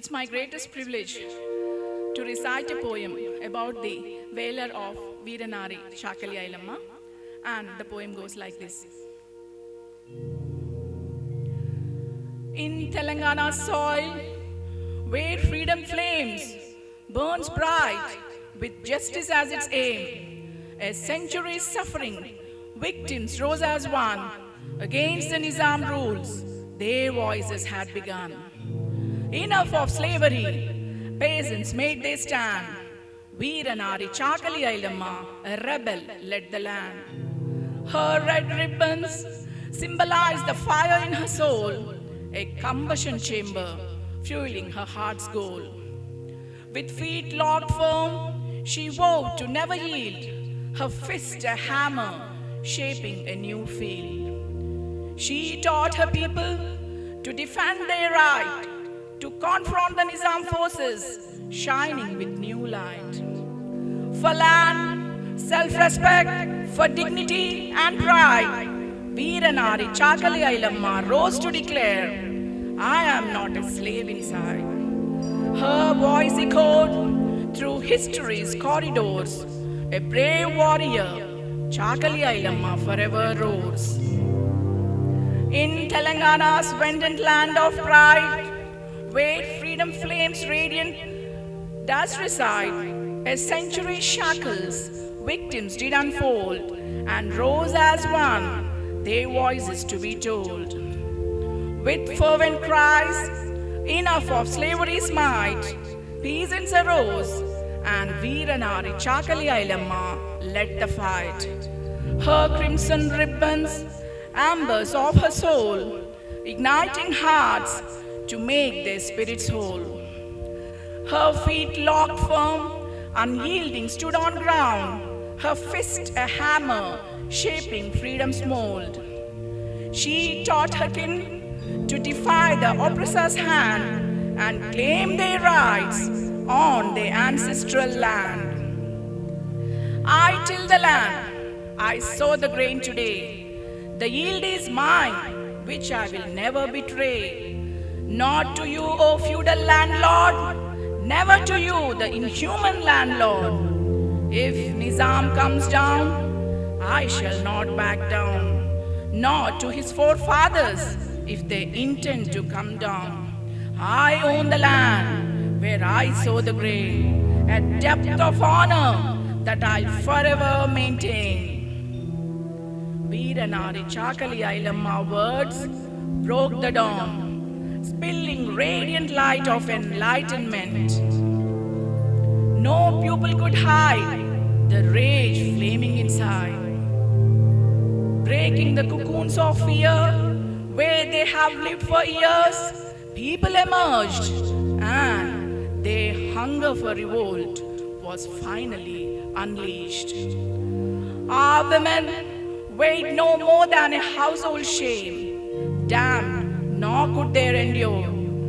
It's my greatest privilege to recite a poem about the Velar of Veeranari Chakali Ailamma, and the poem goes like this. In Telangana's soil, where freedom flames, burns bright with justice as its aim, a century's suffering, victims rose as one against the Nizam rules. Their voices had begun. Enough of slavery, peasants made their stand. Veeranari Chakali Ailamma, a rebel, led the land. Her red ribbons symbolize the fire in her soul, a combustion chamber fueling her heart's goal. With feet locked firm, she vowed to never yield, her fist a hammer shaping a new field. She taught her people to defend their right, to confront the Nizam forces, shining with new light. For land, self-respect, for dignity and pride, Veeranari Chakali Ailamma rose to declare, I am not a slave inside. Her voice echoed through history's corridors, a brave warrior, Chakali Ailamma forever roars. In Telangana's verdant land of pride, where freedom flames radiant does reside, a century's shackles victims did unfold and rose as one, their voices to be told. With fervent cries, enough of slavery's might, peasants arose and Veeranari Chakali Ailamma led the fight. Her crimson ribbons, ambers of her soul, igniting hearts to make their spirits whole. Her feet locked firm, unyielding stood on ground, her fist a hammer shaping freedom's mold. She taught her kin to defy the oppressor's hand and claim their rights on their ancestral land. I till the land, I sow the grain today. The yield is mine, which I will never betray. Not to you, O feudal landlord, never to you, the inhuman landlord. If Nizam comes down, I shall not back down, nor to his forefathers if they intend to come down. I own the land where I sow the grain, a depth of honor that I'll forever maintain. Veeranari Chakali Ailamma words broke the dawn, spilling radiant light of enlightenment. No pupil could hide the rage flaming inside. Breaking the cocoons of fear where they have lived for years, people emerged and their hunger for revolt was finally unleashed. Our women weighed no more than a household shame. Damned, nor could they endure,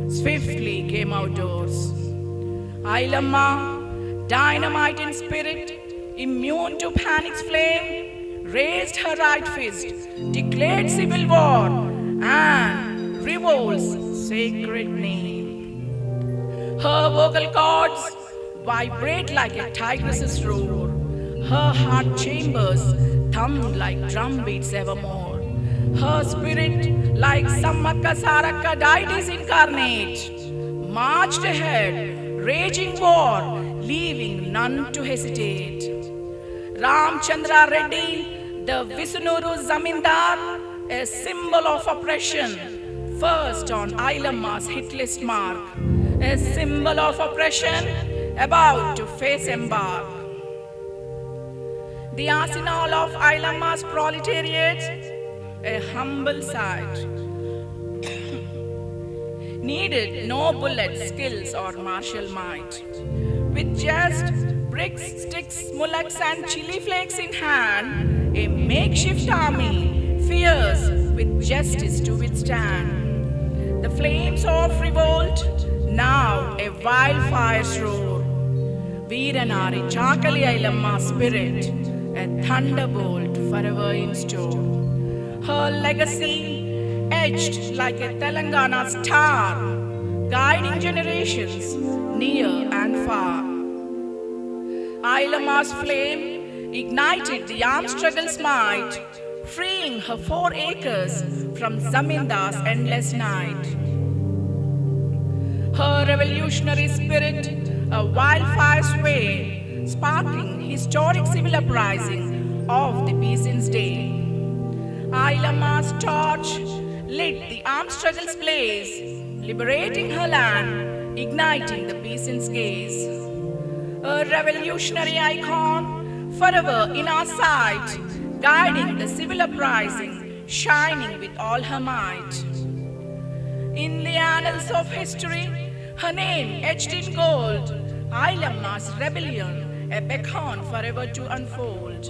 swiftly came outdoors. Ailamma, dynamite in spirit, immune to panic's flame, raised her right fist, declared civil war, and revolt's sacred name. Her vocal cords vibrate like a tigress's roar. Her heart chambers thumb like drumbeats evermore. Her spirit, like Sammaka Saraka deities incarnate, marched ahead, raging war, leaving none to hesitate. Ramchandra Reddy, the Visunuru Zamindar, a symbol of oppression, first on Ailamma's hit list mark, a symbol of oppression, about to face embark. The arsenal of Ailamma's proletariat, a humble sight, needed no bullets, skills, or martial might. With just bricks, sticks, mullets, and chili flakes in hand, a makeshift army, fierce with justice to withstand. The flames of revolt, now a wildfire's roar. Veeranari Chakali Ailamma spirit, a thunderbolt forever in store. Her legacy, etched like a Telangana star, guiding generations near and far. Ailama's flame ignited the armed struggle's might, freeing her 4 acres from Zamindar's endless night. Her revolutionary spirit, a wildfire's way, sparking historic civil uprising of the Peasants' Day. Ailama's torch lit the armed struggle's blaze, liberating her land, igniting the peasants' gaze. A revolutionary icon, forever in our sight, guiding the civil uprising, shining with all her might. In the annals of history, her name etched in gold, Ailama's rebellion, a beacon forever to unfold.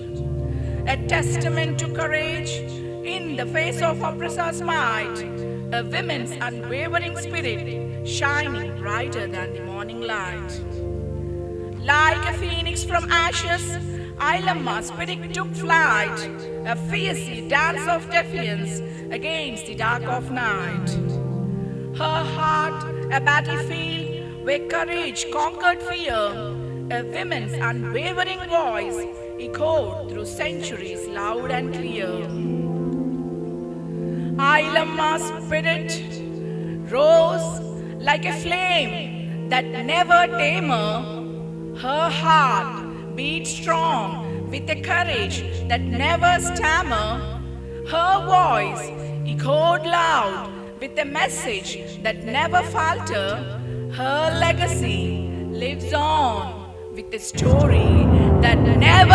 A testament to courage in the face of oppressor's might, a woman's unwavering spirit shining brighter than the morning light. Like a phoenix from ashes, Ailama's spirit took flight, a fierce dance of defiance against the dark of night. Her heart, a battlefield where courage conquered fear, a woman's unwavering voice echoed through centuries loud and clear. Ailama's spirit rose like a flame that never tamer. Her heart beat strong with a courage that never stammer. Her voice echoed loud with a message that never falter. Her legacy lives on with a story that never